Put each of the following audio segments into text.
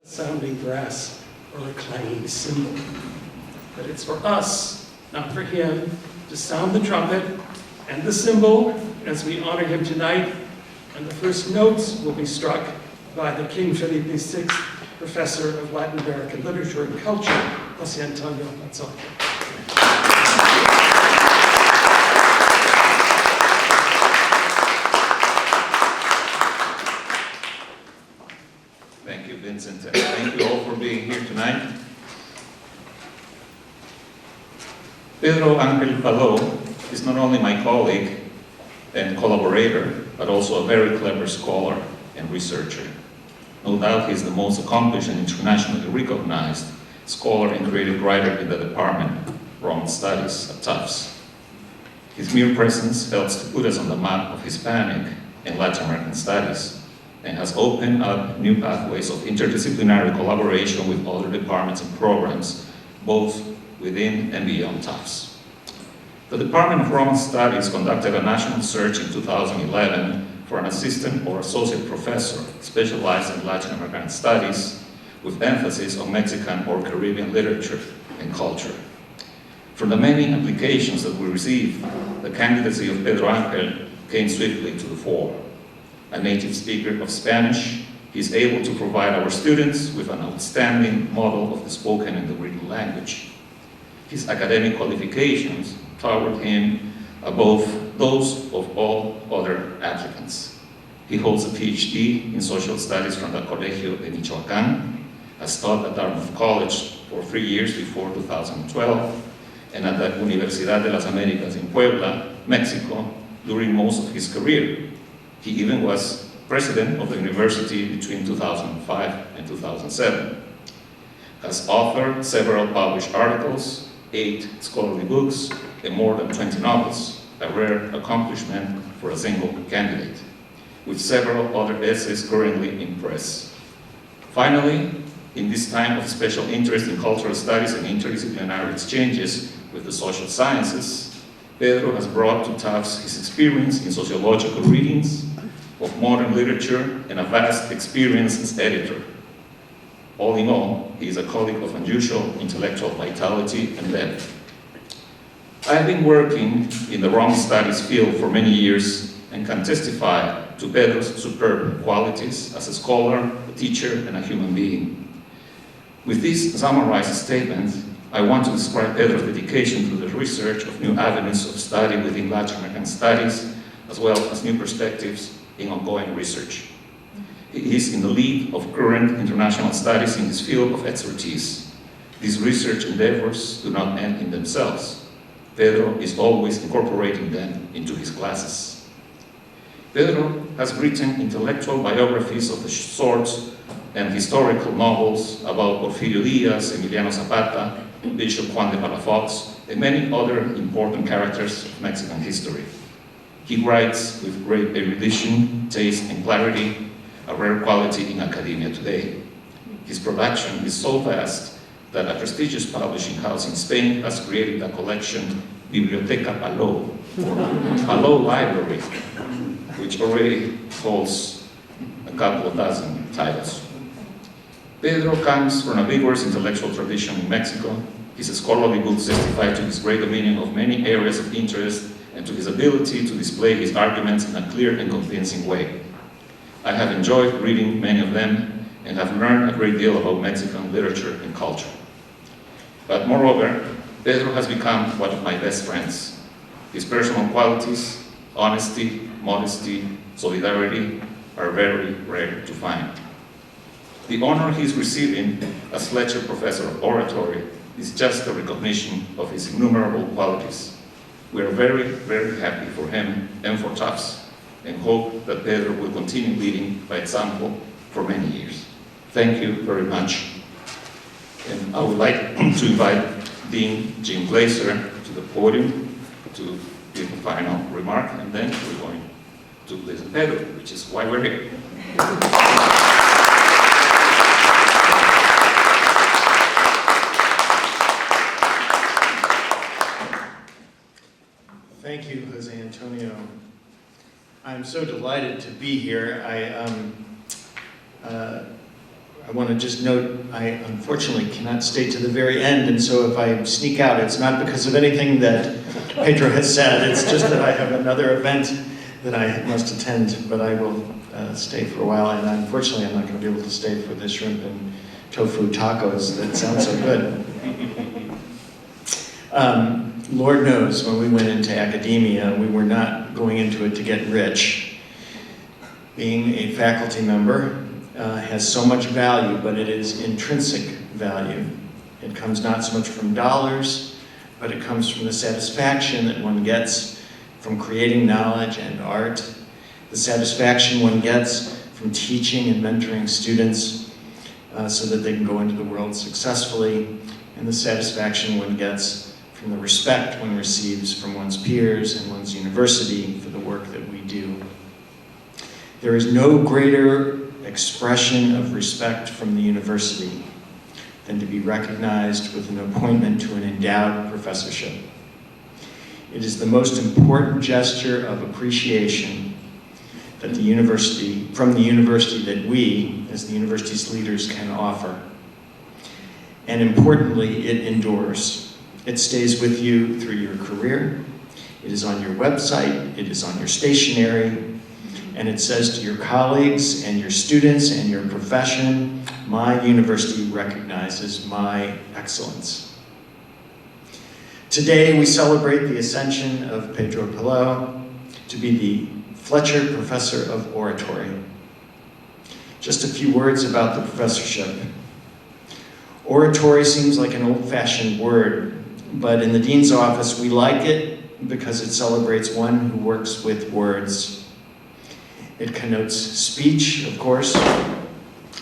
sounding brass or a clanging cymbal. But it's for us, not for him, to sound the trumpet and the cymbal as we honor him tonight. And the first notes will be struck by the King Felipe VI Professor of Latin American Literature and Culture, Jose Antonio Mazzotti. Thank you, Vincent, and thank you all for being here tonight. Pedro Ángel Palou is not only my colleague and collaborator, but also a very clever scholar and researcher. No doubt he's the most accomplished and internationally recognized scholar and creative writer in the Department of Roman Studies at Tufts. His mere presence helps to put us on the map of Hispanic and Latin American studies, and has opened up new pathways of interdisciplinary collaboration with other departments and programs, both within and beyond Tufts. The Department of Roman Studies conducted a national search in 2011 for an assistant or associate professor specialized in Latin American studies, with emphasis on Mexican or Caribbean literature and culture. From the many applications that we received, the candidacy of Pedro Ángel came swiftly to the fore. A native speaker of Spanish, he is able to provide our students with an outstanding model of the spoken and the written language. His academic qualifications towered him above those of all other applicants. He holds a PhD in social studies from the Colegio de Michoacán, has taught at Dartmouth College for 3 years before 2012, and at the Universidad de las Américas in Puebla, Mexico, during most of his career. He even was president of the university between 2005 and 2007. Has authored several published articles, 8 scholarly books, and more than 20 novels, a rare accomplishment for a single candidate, with several other essays currently in press. Finally, in this time of special interest in cultural studies and interdisciplinary exchanges with the social sciences, Pedro has brought to Tufts his experience in sociological readings of modern literature and a vast experience as editor. All in all, he is a colleague of unusual intellectual vitality and depth. I have been working in the Roman studies field for many years and can testify to Pedro's superb qualities as a scholar, a teacher, and a human being. With this summarized statement, I want to describe Pedro's dedication to the research of new avenues of study within Latin American studies, as well as new perspectives in ongoing research. He is in the lead of current international studies in this field of expertise. These research endeavors do not end in themselves. Pedro is always incorporating them into his classes. Pedro has written intellectual biographies of the sorts and historical novels about Porfirio Diaz, Emiliano Zapata, Bishop Juan de Palafox, and many other important characters of Mexican history. He writes with great erudition, taste, and clarity, a rare quality in academia today. His production is so vast that a prestigious publishing house in Spain has created a collection, Biblioteca Palou, or Palou Library, which already holds a couple of dozen titles. Pedro comes from a vigorous intellectual tradition in Mexico. His scholarly books testify to his great dominion of many areas of interest and to his ability to display his arguments in a clear and convincing way. I have enjoyed reading many of them and have learned a great deal about Mexican literature and culture. But moreover, Pedro has become one of my best friends. His personal qualities, honesty, modesty, solidarity, are very rare to find. The honor he is receiving as Fletcher Professor of Oratory is just a recognition of his innumerable qualities. We are very, very happy for him and for Tufts, and hope that Pedro will continue leading by example for many years. Thank you very much. And I would like to invite Dean Jim Glaser to the podium to give a final remark, and then we're going to listen to Pedro, which is why we're here. Thank you, Jose Antonio. I'm so delighted to be here. I want to just note, I unfortunately cannot stay to the very end, and so if I sneak out, it's not because of anything that Pedro has said, it's just that I have another event that I must attend, but I will stay for a while, and unfortunately I'm not going to be able to stay for the shrimp and tofu tacos that sound so good. Lord knows, when we went into academia, we were not going into it to get rich. Being a faculty member has so much value, but it is intrinsic value. It comes not so much from dollars, but it comes from the satisfaction that one gets from creating knowledge and art, the satisfaction one gets from teaching and mentoring students so that they can go into the world successfully, and the satisfaction one gets from the respect one receives from one's peers and one's university for the work that we do. There is no greater expression of respect from the university than to be recognized with an appointment to an endowed professorship. It is the most important gesture of appreciation that from the university that we, as the university's leaders, can offer. And importantly, it endures. It stays with you through your career. It is on your website, it is on your stationery, and it says to your colleagues and your students and your profession, my university recognizes my excellence. Today we celebrate the ascension of Pedro Palou to be the Fletcher Professor of Oratory. Just a few words about the professorship. Oratory seems like an old-fashioned word, but in the dean's office we like it because it celebrates one who works with words. It connotes speech, of course,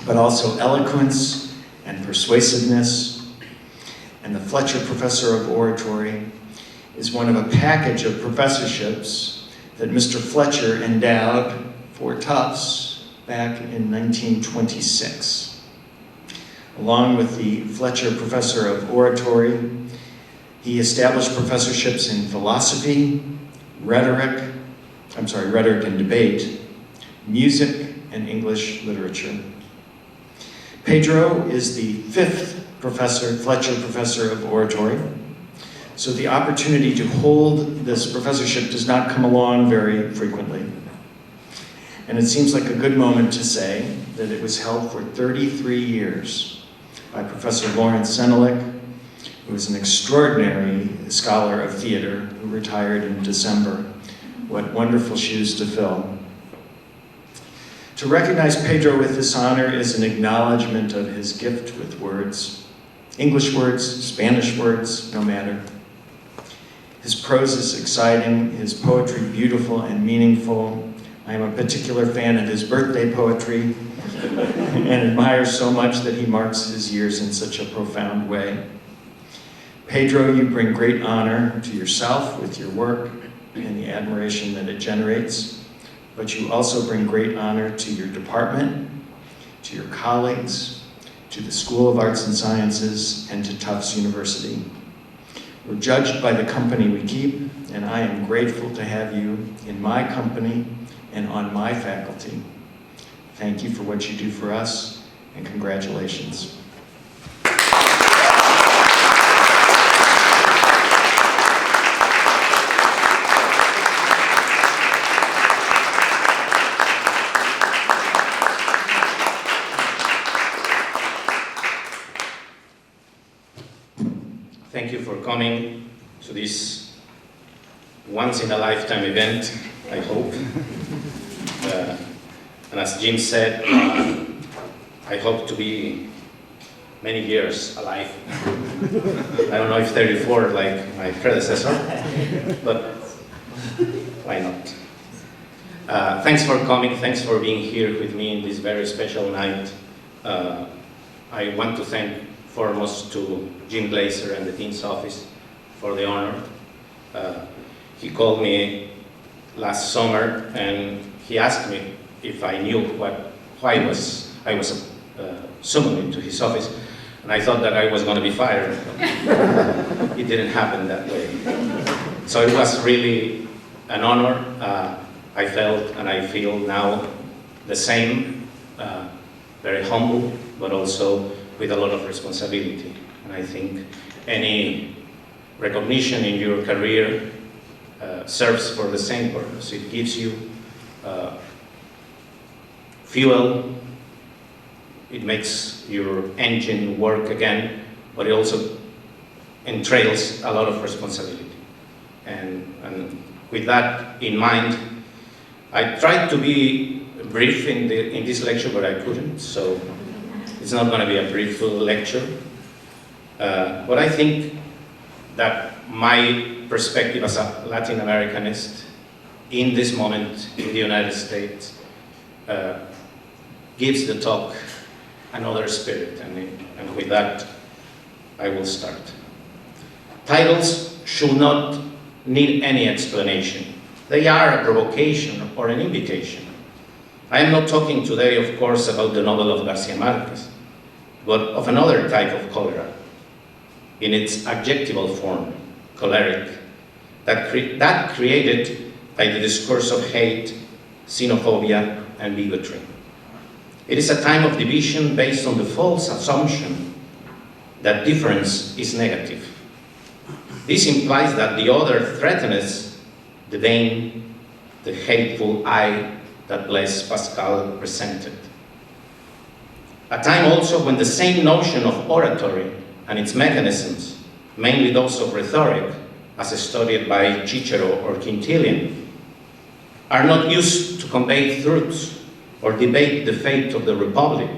but also eloquence and persuasiveness. And the Fletcher Professor of Oratory is one of a package of professorships that Mr. Fletcher endowed for Tufts back in 1926. Along with the Fletcher Professor of Oratory, he established professorships in philosophy, rhetoric and debate, music, and English literature. Pedro is the 5th Fletcher Professor of Oratory, so the opportunity to hold this professorship does not come along very frequently. And it seems like a good moment to say that it was held for 33 years by Professor Lawrence Senelik, who is an extraordinary scholar of theater who retired in December. What wonderful shoes to fill. To recognize Pedro with this honor is an acknowledgement of his gift with words. English words, Spanish words, no matter. His prose is exciting, his poetry beautiful and meaningful. I am a particular fan of his birthday poetry and admire so much that he marks his years in such a profound way. Pedro, you bring great honor to yourself with your work and the admiration that it generates, but you also bring great honor to your department, to your colleagues, to the School of Arts and Sciences, and to Tufts University. We're judged by the company we keep, and I am grateful to have you in my company and on my faculty. Thank you for what you do for us, and congratulations. Thank you for coming to this once-in-a-lifetime event, I hope. And as Jim said, I hope to be many years alive. I don't know if 34 like my predecessor, but why not? Thanks for coming, thanks for being here with me in this very special night. I want to thank foremost to Jim Glazer and the Dean's Office for the honor. He called me last summer and he asked me if I knew why I was summoned into his office, and I thought that I was going to be fired. It didn't happen that way. So it was really an honor. I felt and I feel now the same, very humble, but also with a lot of responsibility. And I think any recognition in your career serves for the same purpose. It gives you fuel, it makes your engine work again, but it also entails a lot of responsibility. And with that in mind, I tried to be brief in this lecture, but I couldn't, so it's not going to be a brief lecture. But I think that my perspective as a Latin Americanist in this moment in the United States gives the talk another spirit, and with that I will start. Titles should not need any explanation. They are a provocation or an invitation. I am not talking today, of course, about the novel of Garcia Marquez, but of another type of cholera, in its adjectival form, choleric, that created by the discourse of hate, xenophobia, and bigotry. It is a time of division based on the false assumption that difference is negative. This implies that the other threatens the vain, the hateful I that Blaise Pascal presented. A time also when the same notion of oratory and its mechanisms, mainly those of rhetoric, as studied by Cicero or Quintilian, are not used to convey truths or debate the fate of the Republic,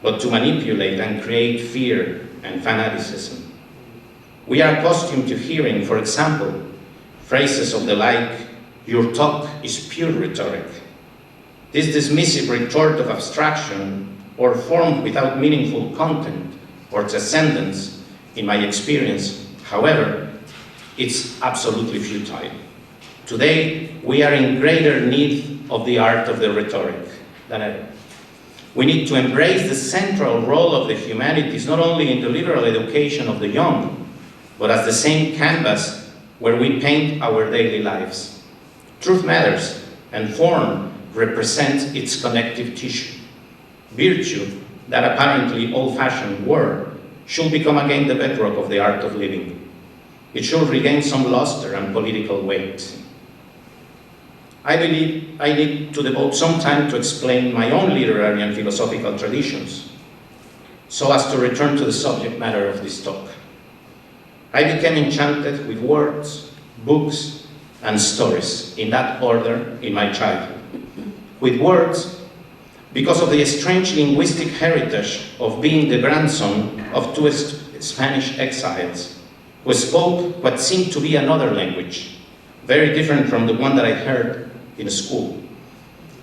but to manipulate and create fear and fanaticism. We are accustomed to hearing, for example, phrases of the like, "Your talk is pure rhetoric." This dismissive retort of abstraction or formed without meaningful content or transcendence, in my experience, however, it's absolutely futile. Today, we are in greater need of the art of the rhetoric than ever. We need to embrace the central role of the humanities, not only in the liberal education of the young, but as the same canvas where we paint our daily lives. Truth matters, and form represents its connective tissue. Virtue, that apparently old-fashioned word, should become again the bedrock of the art of living. It should regain some luster and political weight. I believe I need to devote some time to explain my own literary and philosophical traditions, so as to return to the subject matter of this talk. I became enchanted with words, books, and stories, in that order, in my childhood. With words, because of the strange linguistic heritage of being the grandson of two Spanish exiles, who spoke what seemed to be another language, very different from the one that I heard in school.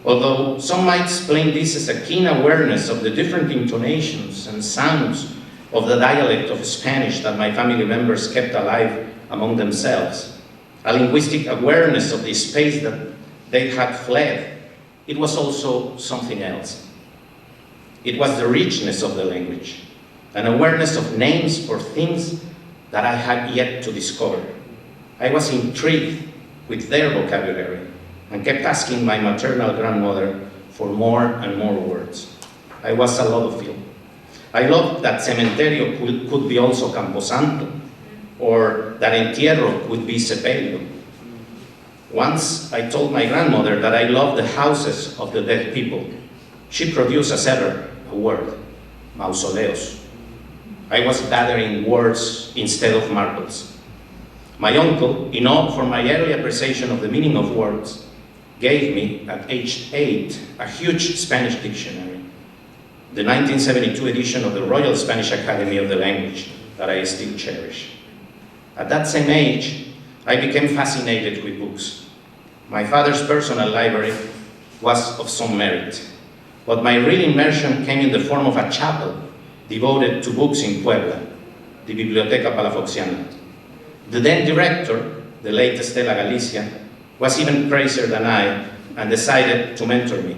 Although some might explain this as a keen awareness of the different intonations and sounds of the dialect of Spanish that my family members kept alive among themselves, a linguistic awareness of the space that they had fled, it was also something else. It was the richness of the language, an awareness of names for things that I had yet to discover. I was intrigued with their vocabulary and kept asking my maternal grandmother for more and more words. I was a lodophile. I loved that cementerio could be also camposanto, or that entierro could be sepelio. Once I told my grandmother that I loved the houses of the dead people. She produced as ever a word, mausoleos. I was gathering words instead of marbles. My uncle, in awe for my early appreciation of the meaning of words, gave me, at age 8, a huge Spanish dictionary, the 1972 edition of the Royal Spanish Academy of the Language, that I still cherish. At that same age, I became fascinated with books. My father's personal library was of some merit, but my real immersion came in the form of a chapel devoted to books in Puebla, the Biblioteca Palafoxiana. The then director, the late Estela Galicia, was even crazier than I and decided to mentor me.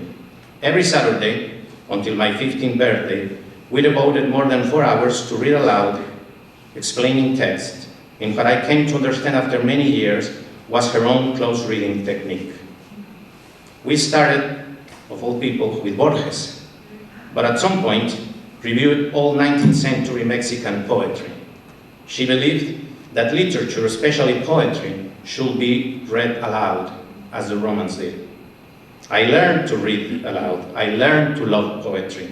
Every Saturday, until my 15th birthday, we devoted more than 4 hours to read aloud, explaining text, in what I came to understand after many years was her own close reading technique. We started, of all people, with Borges, but at some point, reviewed all 19th century Mexican poetry. She believed that literature, especially poetry, should be read aloud, as the Romans did. I learned to read aloud. I learned to love poetry.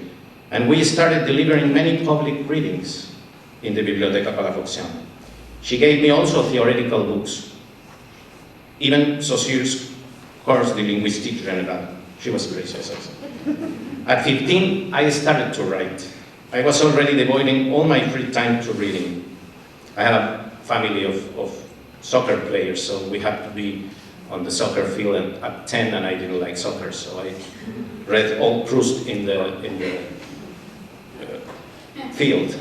And we started delivering many public readings in the Biblioteca Palafoxiana. She gave me also theoretical books, even Saussure's course de linguistique générale. She was gracious also. At 15, I started to write. I was already devoting all my free time to reading. I had a family of soccer players, so we had to be on the soccer field at 10, and I didn't like soccer, so I read all Proust in the field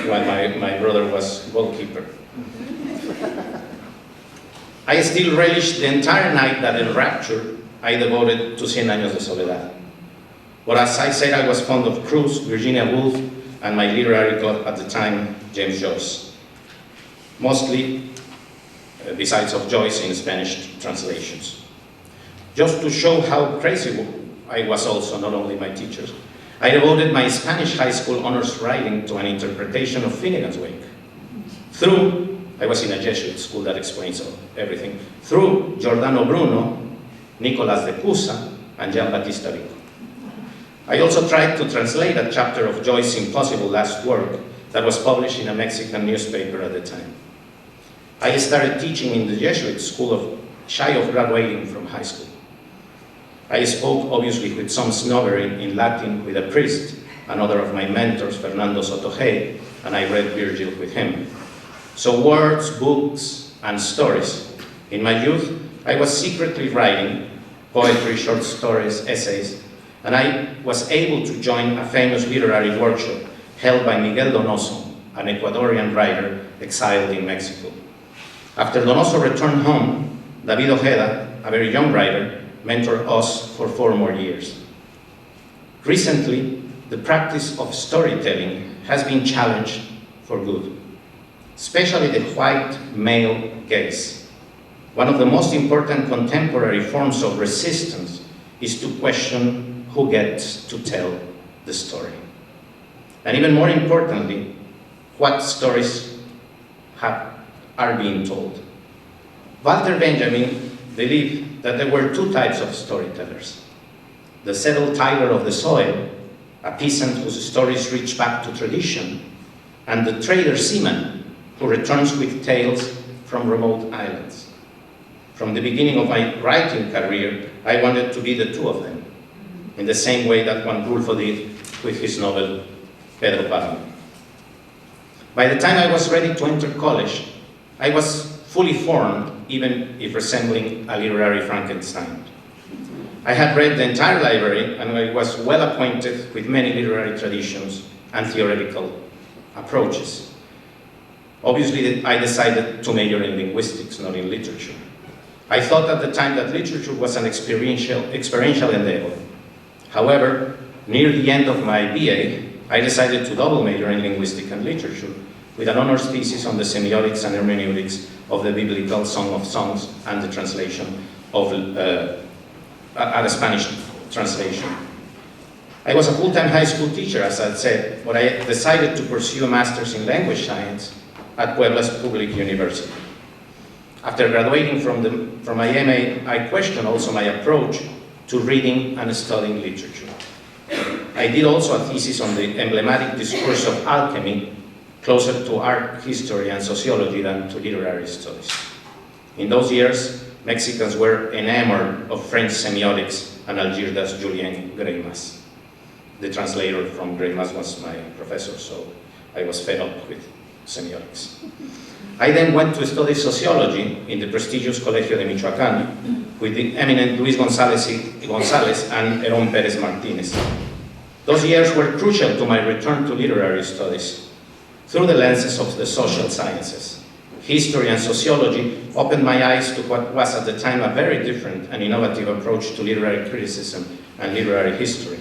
while my brother was goalkeeper. I still relish the entire night that in Rapture I devoted to Cien Años de Soledad. But as I said, I was fond of Proust, Virginia Woolf, and my literary god at the time, James Joyce. Mostly, besides of Joyce in Spanish translations. Just to show how crazy I was also, not only my teachers, I devoted my Spanish high school honors writing to an interpretation of Finnegan's Wake. I was in a Jesuit school, that explains everything, through Giordano Bruno, Nicolas de Cusa, and Gian Battista Vico. I also tried to translate a chapter of Joyce's impossible last work that was published in a Mexican newspaper at the time. I started teaching in the Jesuit school shy of graduating from high school. I spoke, obviously, with some snobbery in Latin with a priest, another of my mentors, Fernando Sotogey, and I read Virgil with him. So words, books, and stories. In my youth, I was secretly writing poetry, short stories, essays, and I was able to join a famous literary workshop held by Miguel Donoso, an Ecuadorian writer exiled in Mexico. After Donoso returned home, David Ojeda, a very young writer, mentored us for 4 more years. Recently, the practice of storytelling has been challenged for good, especially the white male gaze. One of the most important contemporary forms of resistance is to question who gets to tell the story. And even more importantly, what stories are being told. Walter Benjamin believed that there were 2 types of storytellers. The settled tiller of the soil, a peasant whose stories reach back to tradition, and the trader seaman who returns with tales from remote islands. From the beginning of my writing career, I wanted to be the 2 of them, in the same way that Juan Rulfo did with his novel, Pedro Ángel Palou. By the time I was ready to enter college, I was fully formed, even if resembling a literary Frankenstein. I had read the entire library, and I was well acquainted with many literary traditions and theoretical approaches. Obviously, I decided to major in linguistics, not in literature. I thought at the time that literature was an experiential endeavor. However, near the end of my BA, I decided to double major in linguistics and literature with an honors thesis on the semiotics and hermeneutics of the biblical Song of Songs and the translation of a Spanish translation. I was a full-time high school teacher, as I said, but I decided to pursue a master's in language science at Puebla's Public University. After graduating from my MA, I questioned also my approach to reading and studying literature. I did also a thesis on the emblematic discourse of alchemy, closer to art history and sociology than to literary studies. In those years, Mexicans were enamored of French semiotics and Algirdas Julien Greimas. The translator from Greimas was my professor, so I was fed up with semiotics. I then went to study sociology in the prestigious Colegio de Michoacán with the eminent Luis González and Herón Pérez Martínez. Those years were crucial to my return to literary studies through the lenses of the social sciences. History and sociology opened my eyes to what was at the time a very different and innovative approach to literary criticism and literary history.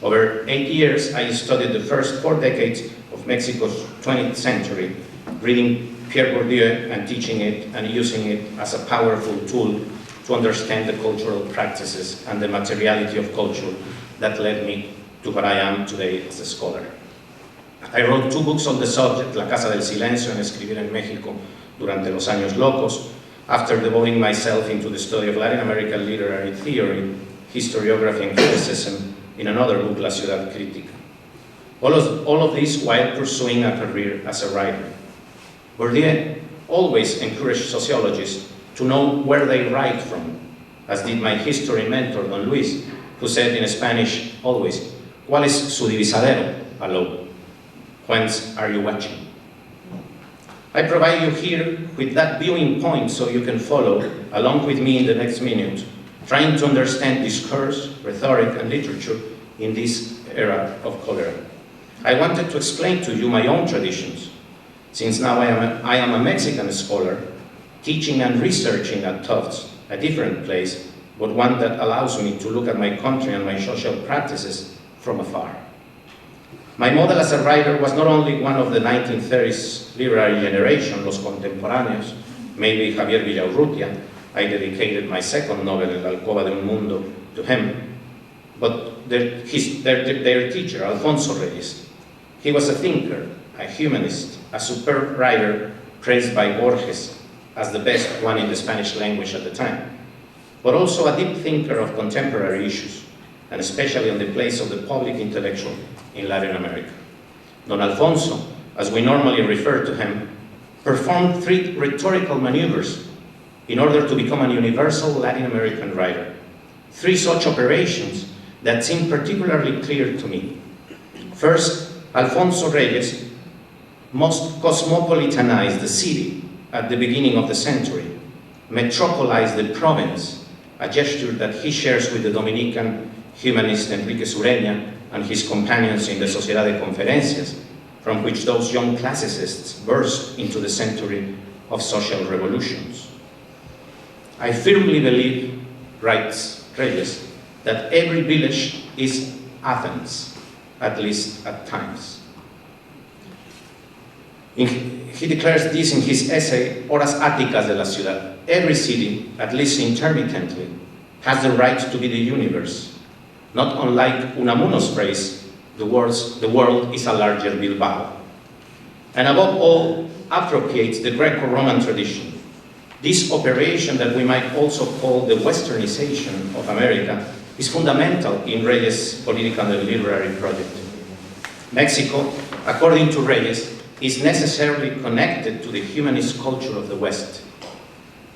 Over 8 years, I studied the first 4 decades of Mexico's 20th century, reading Pierre Bourdieu and teaching it and using it as a powerful tool to understand the cultural practices and the materiality of culture that led me to what I am today as a scholar. I wrote 2 books on the subject, La Casa del Silencio and Escribir en México durante los años locos, after devoting myself into the study of Latin American literary theory, historiography, and criticism in another book, La Ciudad Crítica. All of this while pursuing a career as a writer. Bourdieu always encouraged sociologists to know where they write from, as did my history mentor, Don Luis, who said in Spanish always, ¿Cuál es su divisadero, Palou? Whence are you watching? I provide you here with that viewing point so you can follow, along with me in the next minute, trying to understand discourse, rhetoric, and literature in this era of cholera. I wanted to explain to you my own traditions, since now I am a Mexican scholar, teaching and researching at Tufts, a different place, but one that allows me to look at my country and my social practices from afar. My model as a writer was not only one of the 1930s literary generation, Los Contemporáneos, maybe Javier Villaurrutia. I dedicated my second novel, La Alcoba de un Mundo, to him, but their teacher, Alfonso Reyes. He was a thinker, a humanist, a superb writer, praised by Borges as the best one in the Spanish language at the time, but also a deep thinker of contemporary issues, and especially on the place of the public intellectual in Latin America. Don Alfonso, as we normally refer to him, performed 3 rhetorical maneuvers in order to become a universal Latin American writer. 3 such operations that seem particularly clear to me. First, Alfonso Reyes most cosmopolitanized the city at the beginning of the century, metropolized the province, a gesture that he shares with the Dominican humanist Enrique Sureña and his companions in the Sociedad de Conferencias, from which those young classicists burst into the century of social revolutions. I firmly believe, writes Reyes, that every village is Athens, at least at times. He declares this in his essay, Horas Áticas de la Ciudad. Every city, at least intermittently, has the right to be the universe. Not unlike Unamuno's phrase, the world is a larger Bilbao. And above all, appropriates the Greco-Roman tradition. This operation that we might also call the westernization of America is fundamental in Reyes' political and literary project. Mexico, according to Reyes, is necessarily connected to the humanist culture of the West.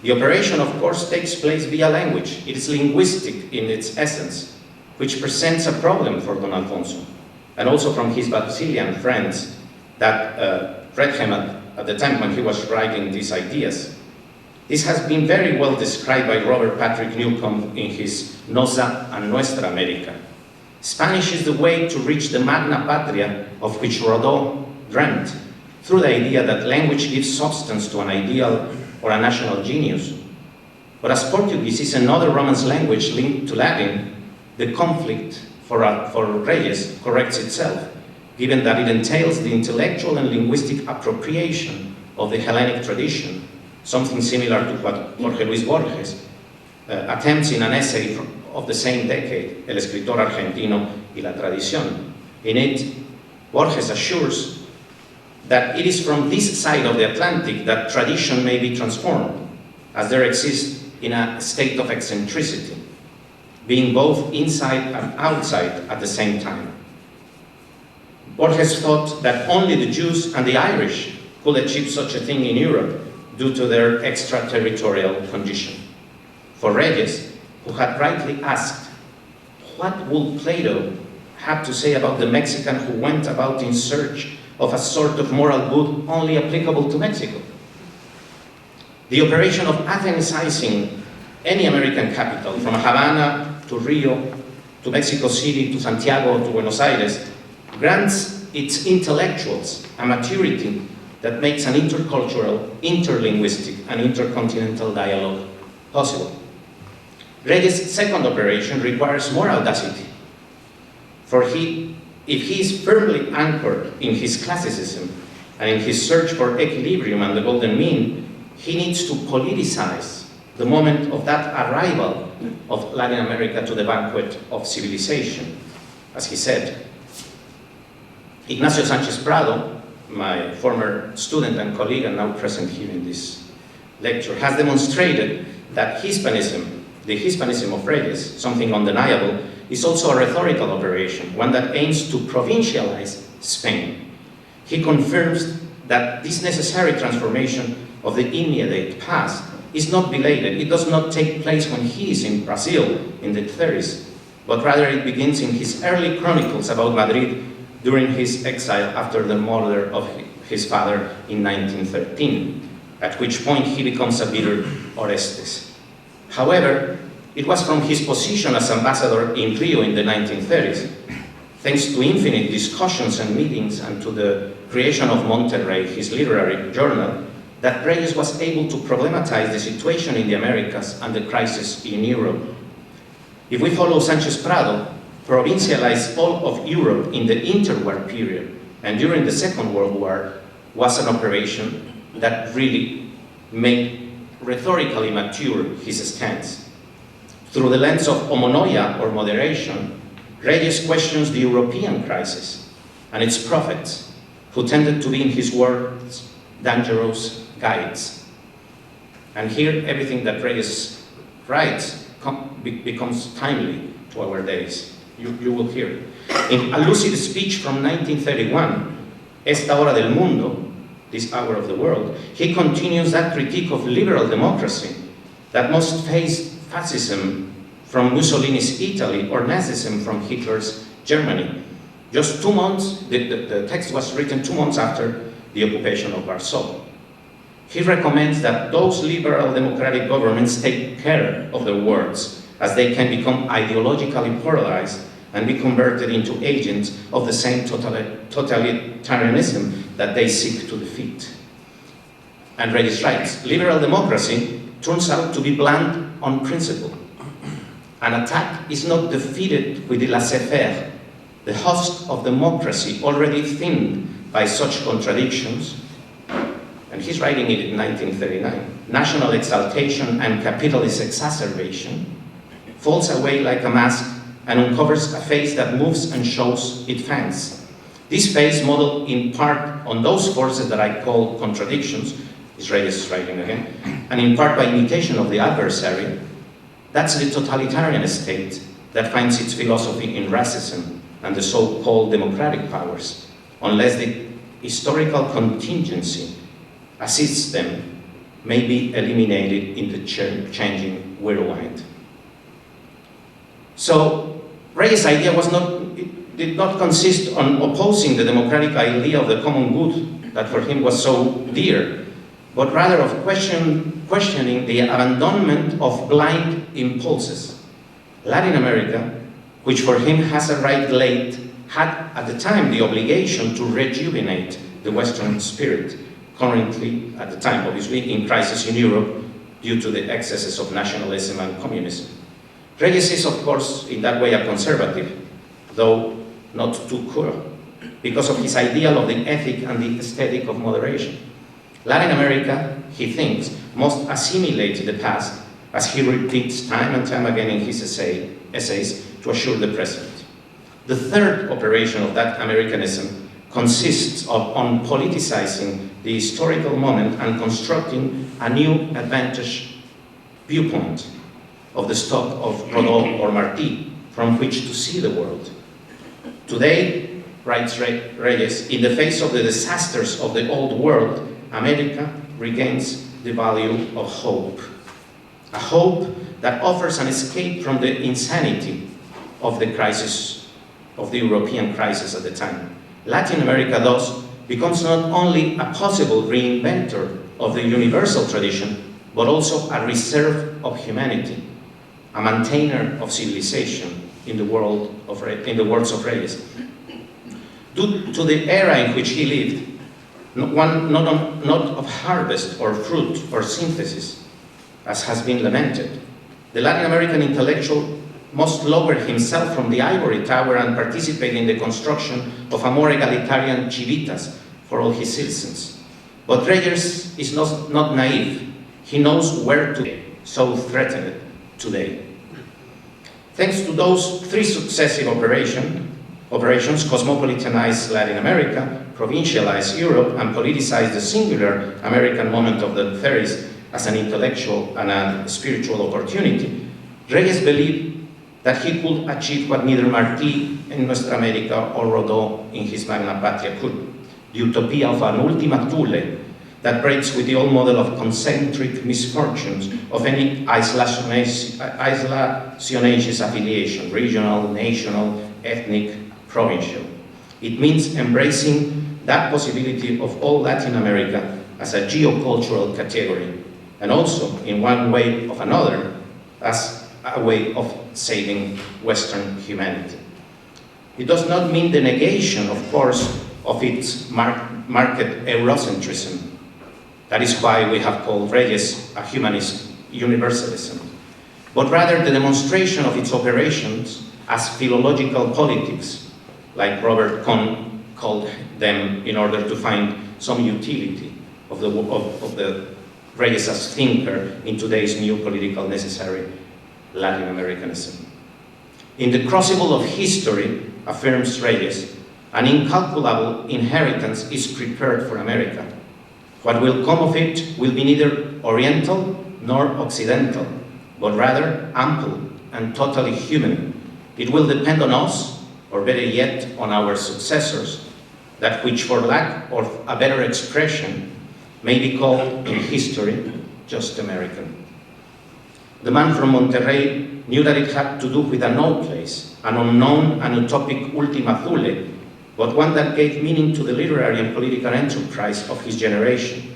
The operation, of course, takes place via language. It is linguistic in its essence, which presents a problem for Don Alfonso, and also from his Basilian friends that read him at the time when he was writing these ideas. This has been very well described by Robert Patrick Newcomb in his Nosa and Nuestra America. Spanish is the way to reach the magna patria of which Rodó dreamt, through the idea that language gives substance to an ideal or a national genius. But as Portuguese is another Romance language linked to Latin, the conflict for Reyes corrects itself, given that it entails the intellectual and linguistic appropriation of the Hellenic tradition, something similar to what Jorge Luis Borges attempts in an essay of the same decade, El escritor argentino y la tradición. In it, Borges assures that it is from this side of the Atlantic that tradition may be transformed, as there exists in a state of eccentricity, being both inside and outside at the same time. Borges thought that only the Jews and the Irish could achieve such a thing in Europe due to their extraterritorial condition. For Reyes, who had rightly asked, what would Plato have to say about the Mexican who went about in search of a sort of moral good only applicable to Mexico? The operation of Athenizing any American capital, from Havana to Rio, to Mexico City, to Santiago, to Buenos Aires, grants its intellectuals a maturity that makes an intercultural, interlinguistic, and intercontinental dialogue possible. Reyes' second operation requires more audacity, for if he is firmly anchored in his classicism and in his search for equilibrium and the golden mean, he needs to politicize the moment of that arrival of Latin America to the banquet of civilization. as he said. Ignacio Sanchez Prado, my former student and colleague and now present here in this lecture, has demonstrated that Hispanism, the Hispanism of Reyes, something undeniable, is also a rhetorical operation, one that aims to provincialize Spain. He confirms that this necessary transformation of the immediate past is not belated. It does not take place when he is in Brazil in the 30s, but rather it begins in his early chronicles about Madrid during his exile after the murder of his father in 1913, at which point he becomes a bitter Orestes. However, it was from his position as ambassador in Rio in the 1930s, thanks to infinite discussions and meetings and to the creation of Monterrey, his literary journal, that Reyes was able to problematize the situation in the Americas and the crisis in Europe. If we follow Sanchez Prado, provincialize all of Europe in the interwar period and during the Second World War was an operation that really made rhetorically mature his stance. Through the lens of homonoia or moderation, Reyes questions the European crisis and its prophets, who tended to be, in his words, dangerous guides. And here, everything that Reyes writes becomes timely to our days. You will hear it. In a lucid speech from 1931, Esta Hora del Mundo, This Hour of the World, he continues that critique of liberal democracy that must face fascism from Mussolini's Italy or Nazism from Hitler's Germany. Just 2 months, the text was written 2 months after the occupation of Warsaw. He recommends that those liberal democratic governments take care of their words, as they can become ideologically polarized and be converted into agents of the same totalitarianism that they seek to defeat. And Reyes writes, liberal democracy turns out to be blunt on principle. An attack is not defeated with the laissez-faire, the husk of democracy already thinned by such contradictions. And he's writing it in 1939. National exaltation and capitalist exacerbation falls away like a mask and uncovers a face that moves and shows its fangs. This face, modeled in part on those forces that I call contradictions, is Reyes writing again, and in part by imitation of the adversary, that's the totalitarian state that finds its philosophy in racism and the so-called democratic powers, unless the historical contingency assists them, may be eliminated in the changing whirlwind. So Reyes' idea did not consist on opposing the democratic idea of the common good that for him was so dear, but rather of questioning the abandonment of blind impulses. Latin America, which for him has arrived late, had at the time the obligation to rejuvenate the Western spirit, currently, at the time, obviously, in crisis in Europe due to the excesses of nationalism and communism. Reyes is, of course, in that way a conservative, though not too cruel, because of his ideal of the ethic and the aesthetic of moderation. Latin America, he thinks, must assimilate the past, as he repeats time and time again in his essays to assure the present. The third operation of that Americanism consists of unpoliticizing the historical moment and constructing a new advantage viewpoint of the stock of Rodin or Martí from which to see the world. Today, writes Reyes, in the face of the disasters of the old world, America regains the value of hope. A hope that offers an escape from the insanity of the crisis, of the European crisis at the time. Latin America thus becomes not only a possible reinventor of the universal tradition, but also a reserve of humanity, a maintainer of civilization in the words of Reyes. Due to the era in which he lived, not of harvest or fruit or synthesis, as has been lamented, the Latin American intellectual must lower himself from the ivory tower and participate in the construction of a more egalitarian civitas for all his citizens. But Reyes is not naive. He knows where to be, so threatened today. Thanks to those three successive operations, operations cosmopolitanized Latin America, provincialized Europe, and politicized the singular American moment of the 30s as an intellectual and a spiritual opportunity, Reyes believed that he could achieve what neither Martí in Nuestra América or Rodó in his Magna Patria could, the utopia of an ultima thule that breaks with the old model of concentric misfortunes of any isolationist affiliation, regional, national, ethnic, provincial. It means embracing that possibility of all Latin America as a geocultural category, and also, in one way or another, as a way of saving Western humanity. It does not mean the negation, of course, of its market Eurocentrism. That is why we have called Reyes a humanist universalism, but rather the demonstration of its operations as philological politics, like Robert Kohn called them in order to find some utility of the Reyes as thinker in today's new political necessary Latin Americanism. In the crucible of history, affirms Reyes, an incalculable inheritance is prepared for America. What will come of it will be neither Oriental nor Occidental, but rather ample and totally human. It will depend on us, or better yet, on our successors, that which, for lack of a better expression, may be called in history just American. The man from Monterrey knew that it had to do with a no place, an unknown and utopic ultima thule, but one that gave meaning to the literary and political enterprise of his generation.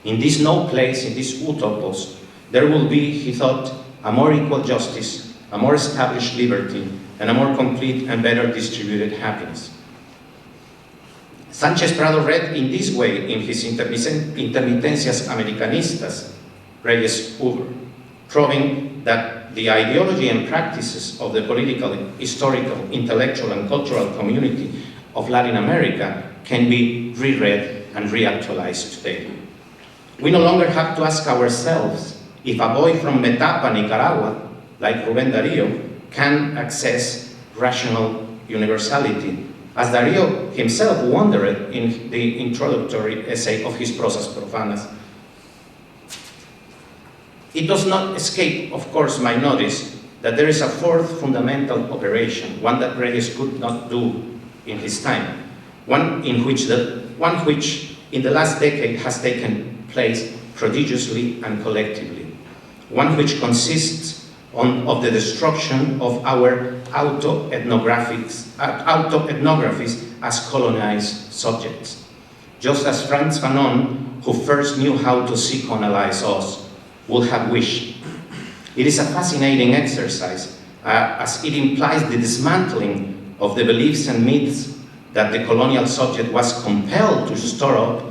In this no place, in this utopos, there will be, he thought, a more equal justice, a more established liberty, and a more complete and better distributed happiness. Sánchez Prado read in this way in his Intermitencias Americanistas, Reyes Uber, proving that the ideology and practices of the political, historical, intellectual, and cultural community of Latin America can be reread and reactualized today. We no longer have to ask ourselves if a boy from Metapa, Nicaragua, like Rubén Darío, can access rational universality, as Darío himself wondered in the introductory essay of his Prosas Profanas. It does not escape, of course, my notice that there is a fourth fundamental operation, one that Reyes could not do in his time, one which in the last decade has taken place prodigiously and collectively, one which consists of the destruction of our auto-ethnographies as colonized subjects. Just as Frantz Fanon, who first knew how to psychoanalyze us, would have wished. It is a fascinating exercise, as it implies the dismantling of the beliefs and myths that the colonial subject was compelled to store up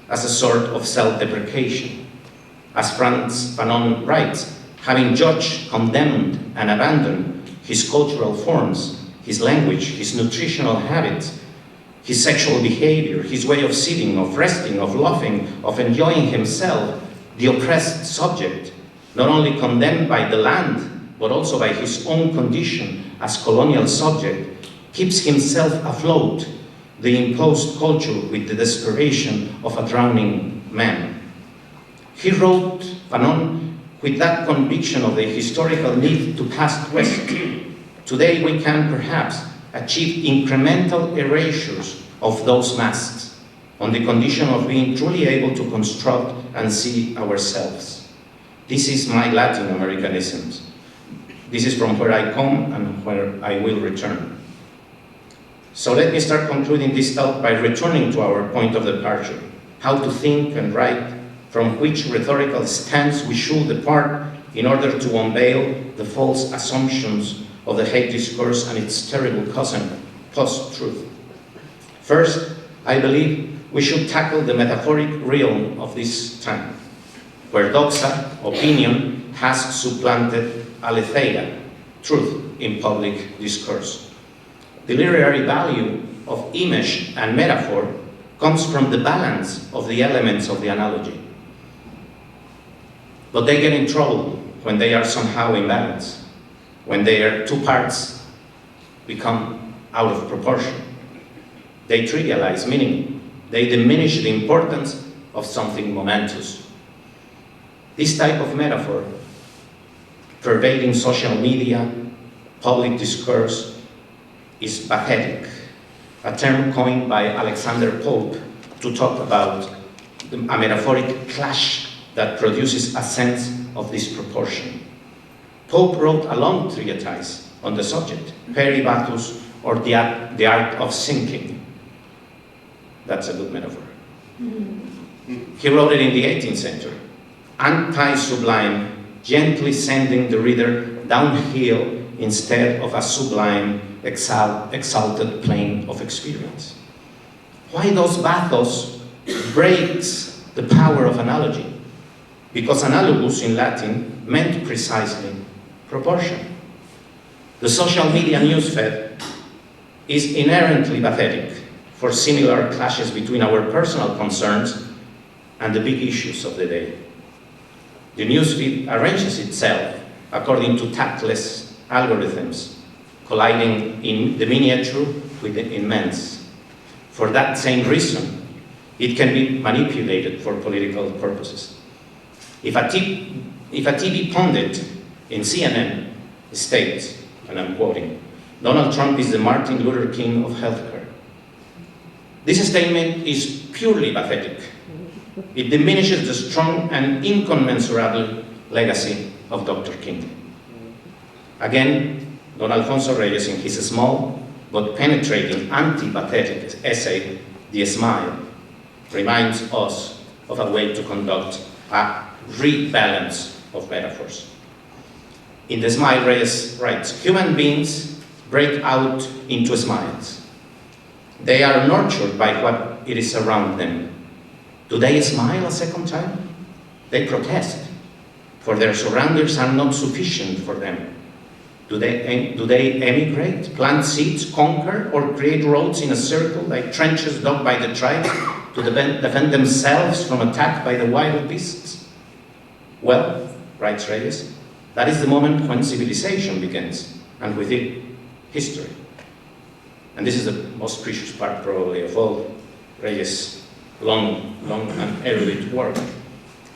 as a sort of self-deprecation. As Frantz Fanon writes, having judged, condemned, and abandoned his cultural forms, his language, his nutritional habits, his sexual behavior, his way of sitting, of resting, of laughing, of enjoying himself, the oppressed subject, not only condemned by the land, but also by his own condition as colonial subject, keeps himself afloat, the imposed culture with the desperation of a drowning man. He wrote, Fanon, with that conviction of the historical need to pass west. Today we can perhaps achieve incremental erasures of those masks on the condition of being truly able to construct and see ourselves. This is my Latin Americanisms. This is from where I come and where I will return. So let me start concluding this talk by returning to our point of departure, how to think and write, from which rhetorical stance we should depart in order to unveil the false assumptions of the hate discourse and its terrible cousin, post-truth. First, I believe we should tackle the metaphoric realm of this time, where doxa, opinion, has supplanted aletheia, truth in public discourse. The literary value of image and metaphor comes from the balance of the elements of the analogy. But they get in trouble when they are somehow imbalanced, when their two parts become out of proportion. They trivialize meaning. They diminish the importance of something momentous. This type of metaphor, pervading social media, public discourse, is pathetic, a term coined by Alexander Pope to talk about a metaphoric clash that produces a sense of disproportion. Pope wrote a long treatise on the subject, Peribatus, or the art of sinking. That's a good metaphor. He wrote it in the 18th century. Anti-sublime, gently sending the reader downhill instead of a sublime, exalted plane of experience. Why does bathos breaks the power of analogy? Because analogus in Latin meant precisely proportion. The social media newsfeed is inherently pathetic for similar clashes between our personal concerns and the big issues of the day. The newsfeed arranges itself according to tactless algorithms, colliding in the miniature with the immense. For that same reason, it can be manipulated for political purposes. If a TV pundit in CNN states, and I'm quoting, "Donald Trump is the Martin Luther King of healthcare," this statement is purely pathetic. It diminishes the strong and incommensurable legacy of Dr. King. Again, Don Alfonso Reyes, in his small but penetrating anti-pathetic essay, The Smile, reminds us of a way to conduct a rebalance of metaphors. In The Smile, Reyes writes, "Human beings break out into smiles. They are nurtured by what it is around them. Do they smile a second time? They protest, for their surroundings are not sufficient for them. Do they emigrate, plant seeds, conquer, or create roads in a circle like trenches dug by the tribes to defend themselves from attack by the wild beasts? Well," writes Reyes, "that is the moment when civilization begins, and with it, history." And this is the most precious part, probably, of all Reyes' long and erudite work.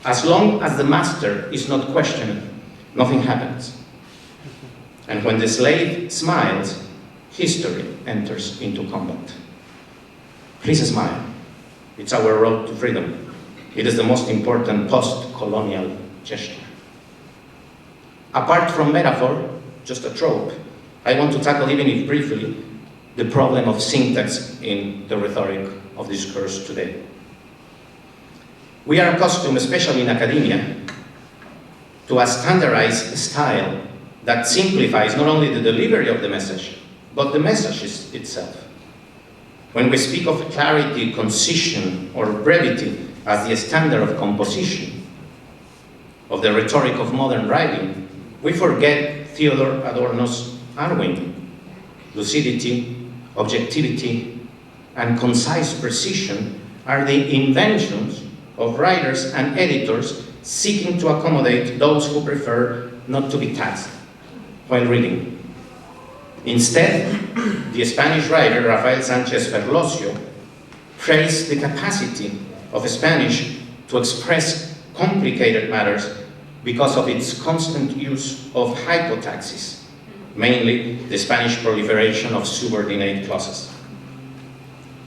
As long as the master is not questioned, nothing happens. And when the slave smiles, history enters into combat. Please smile. It's our road to freedom. It is the most important post-colonial gesture. Apart from metaphor, just a trope, I want to tackle, even if briefly, the problem of syntax in the rhetoric of discourse today. We are accustomed, especially in academia, to a standardized style that simplifies not only the delivery of the message, but the message itself. When we speak of clarity, concision, or brevity as the standard of composition, of the rhetoric of modern writing, we forget Theodore Adorno's Arwin. Lucidity, objectivity, and concise precision are the inventions of writers and editors seeking to accommodate those who prefer not to be taxed while reading. Instead, the Spanish writer Rafael Sánchez Ferlosio praised the capacity of Spanish to express complicated matters because of its constant use of hypotaxis, mainly the Spanish proliferation of subordinate clauses.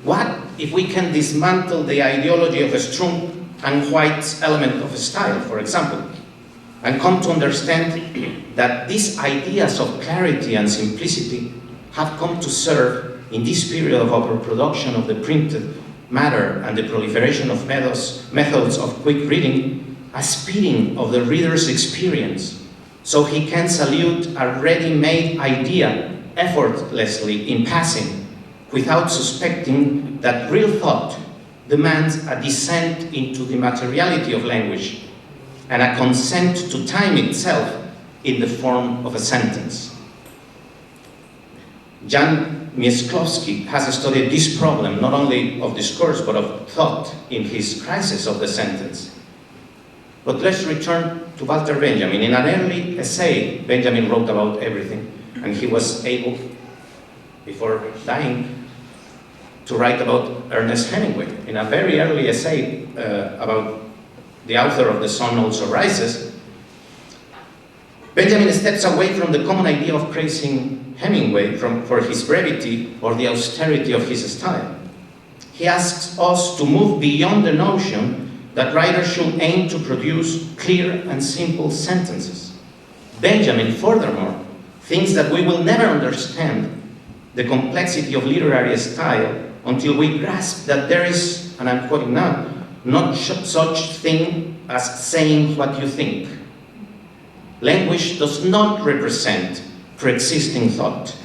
What if we can dismantle the ideology of Strunk and White's element of style, for example, and come to understand that these ideas of clarity and simplicity have come to serve, in this period of overproduction of the printed matter and the proliferation of methods of quick reading, a speeding of the reader's experience, so he can salute a ready-made idea effortlessly in passing, without suspecting that real thought demands a descent into the materiality of language and a consent to time itself in the form of a sentence. Jan Mieszkowski has studied this problem, not only of discourse, but of thought, in his Crisis of the Sentence. But let's return to Walter Benjamin. In an early essay, Benjamin wrote about everything, and he was able before dying, to write about Ernest Hemingway. In a very early essay about the author of The Sun Also Rises, Benjamin steps away from the common idea of praising Hemingway for his brevity or the austerity of his style. He asks us to move beyond the notion that writers should aim to produce clear and simple sentences. Benjamin, furthermore, thinks that we will never understand the complexity of literary style until we grasp that there is, and I'm quoting now, not such thing as saying what you think. Language does not represent pre-existing thought,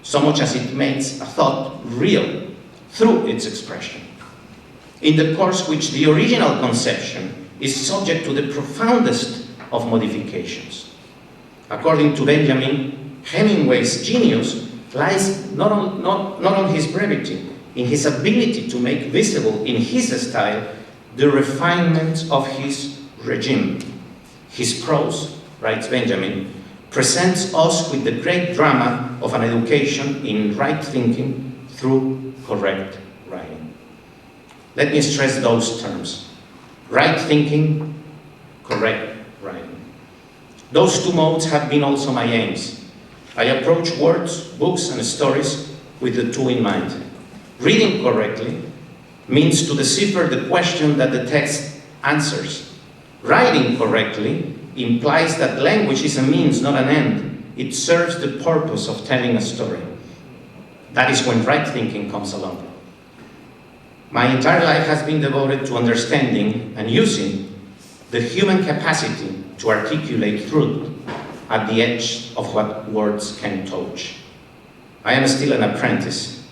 so much as it makes a thought real through its expression, in the course which the original conception is subject to the profoundest of modifications. According to Benjamin, Hemingway's genius lies not on his brevity, in his ability to make visible in his style the refinement of his regime. His prose, writes Benjamin, presents us with the great drama of an education in right thinking through correct writing. Let me stress those terms. Right thinking, correct writing. Those two modes have been also my aims. I approach words, books, and stories with the two in mind. Reading correctly means to decipher the question that the text answers. Writing correctly implies that language is a means, not an end. It serves the purpose of telling a story. That is when right thinking comes along. My entire life has been devoted to understanding and using the human capacity to articulate truth at the edge of what words can touch. I am still an apprentice.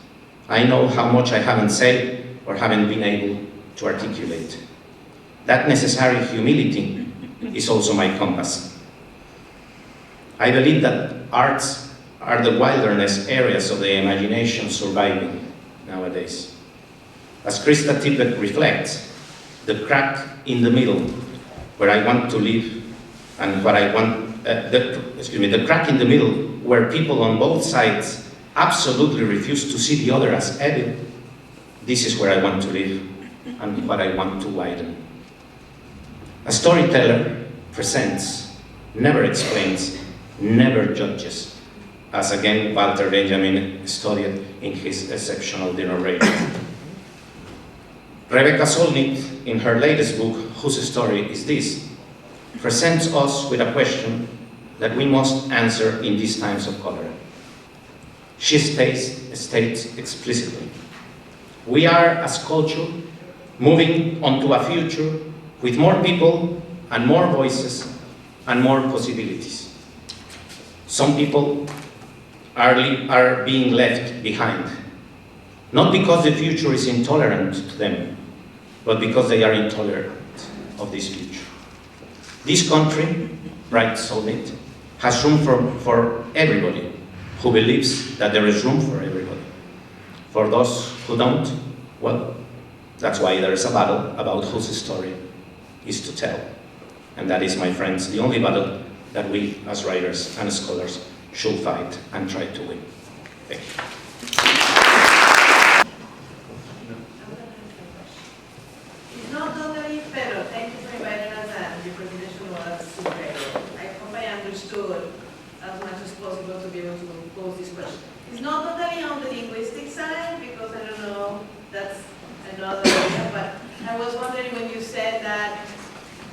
I know how much I haven't said or haven't been able to articulate. That necessary humility is also my compass. I believe that arts are the wilderness areas of the imagination surviving nowadays. As Krista Tippett reflects, the crack in the middle where I want to live and what I want, the crack in the middle where people on both sides absolutely refuse to see the other as evil, this is where I want to live and what I want to widen. A storyteller presents, never explains, never judges, as again Walter Benjamin studied in his exceptional narration. Rebecca Solnit, in her latest book, Whose Story Is This?, presents us with a question that we must answer in these times of cholera. She states explicitly, we are, as culture, moving onto a future with more people and more voices and more possibilities. Some people are being left behind, not because the future is intolerant to them, but because they are intolerant of this future. This country, writes Solnit, has room for everybody who believes that there is room for everybody. For those who don't, well, that's why there is a battle about whose story is to tell. And that is, my friends, the only battle that we as writers and scholars should fight and try to win. Thank you. It's not totally Pedro. Thank you for inviting us, and your presentation was incredible. I hope I understood as much as possible to be able to pose this question. It's not totally on the linguistic side, because I don't know, that's another area, but I was wondering when you said that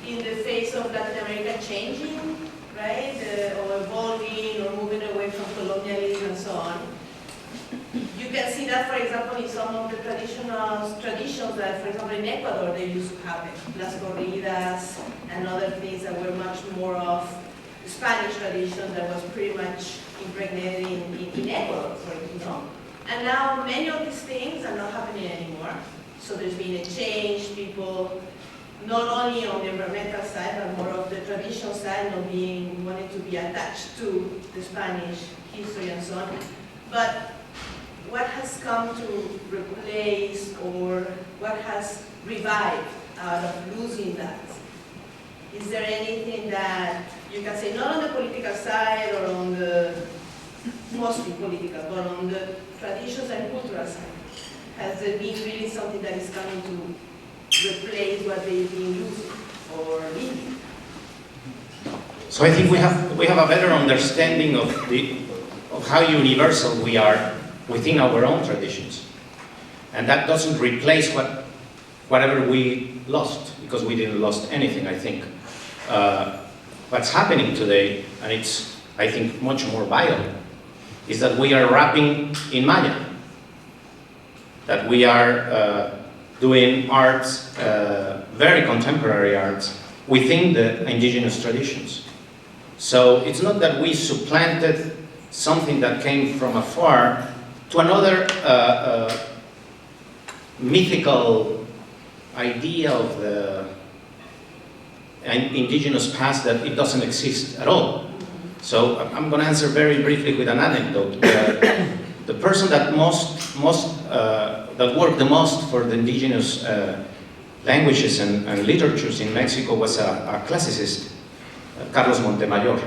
in the face of Latin America changing, right, or evolving or moving away from colonialism and so on, you can see that, for example, in some of the traditions that, for example, in Ecuador, they used to happen. Las corridas and other things that were much more of the Spanish tradition that was pretty much impregnated in Ecuador, for example. And now many of these things are not happening anymore. So there's been a change, people not only on the environmental side, but more of the traditional side, not wanting to be attached to the Spanish history and so on. But what has come to replace, or what has revived out of losing that? Is there anything that you can say, not on the political side or on the mostly political, but on the traditions and cultural side, has there been really something that is coming to replace what they've been losing or leaving? So I think we have a better understanding of how universal we are within our own traditions, and that doesn't replace whatever we lost, because we didn't lost anything. I think what's happening today, and it's I think much more vital, is that we are rapping in Maya, that we are doing arts, very contemporary arts, within the indigenous traditions. So it's not that we supplanted something that came from afar to another mythical idea of the indigenous past that it doesn't exist at all. So I'm going to answer very briefly with an anecdote. The person that that worked the most for the indigenous languages and literatures in Mexico was a classicist, Carlos Montemayor.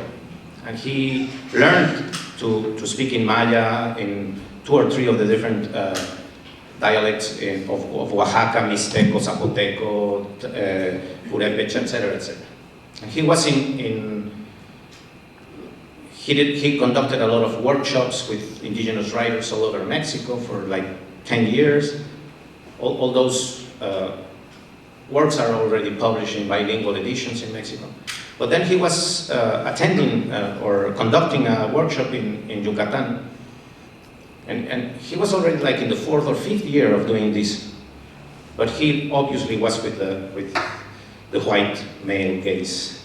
And he learned to speak in Maya in 2 or 3 of the different dialects of Oaxaca, Mixteco, Zapoteco, Purépecha, etc., etc. And he was he conducted a lot of workshops with indigenous writers all over Mexico for like 10 years. All those works are already published in bilingual editions in Mexico. But then he was attending or conducting a workshop in Yucatan. And he was already like in the 4th or 5th year of doing this. But he obviously was with the white male gaze,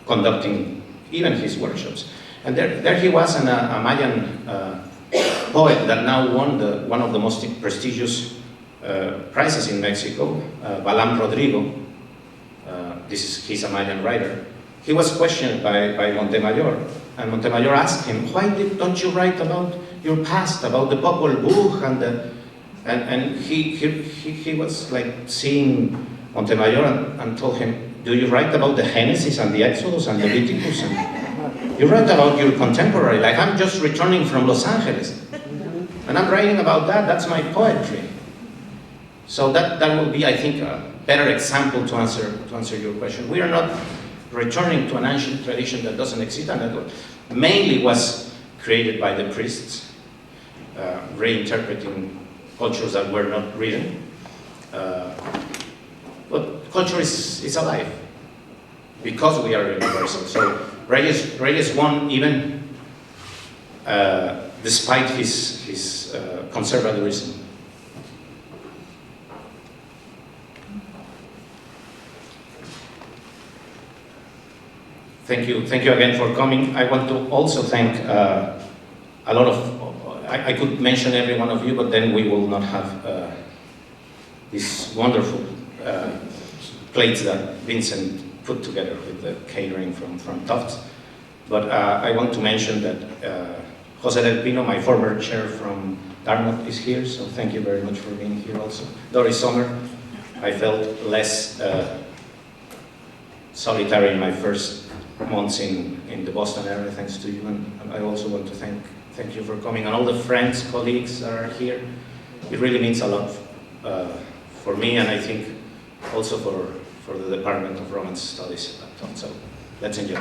conducting even his workshops. And there he was, a Mayan poet that now won one of the most prestigious prizes in Mexico, Balam Rodrigo. He's a Mayan writer. He was questioned by Montemayor, and Montemayor asked him, "Why don't you write about your past, about the Popol Vuh?" And he was like seeing Montemayor and told him, "Do you write about the Genesis and the Exodus and Leviticus? And you write about your contemporary, like I'm just returning from Los Angeles, and I'm writing about that. That's my poetry." So that will be, I think, a better example to answer your question. We are not returning to an ancient tradition that doesn't exist, and that mainly was created by the priests, reinterpreting cultures that were not written. But culture is alive because we are universal. So Reyes won even despite his conservatism. Thank you again for coming. I want to also thank a lot of, I could mention every one of you, but then we will not have these wonderful plates that Vincent put together with the catering from Tufts. But I want to mention that Jose del Pino, my former chair from Dartmouth, is here, so thank you very much for being here also. Doris Sommer, I felt less solitary in my first months in the Boston area, thanks to you, and I also want to thank you for coming, and all the friends, colleagues that are here. It really means a lot for me, and I think also for the Department of Romance Studies at Tufts. So let's enjoy.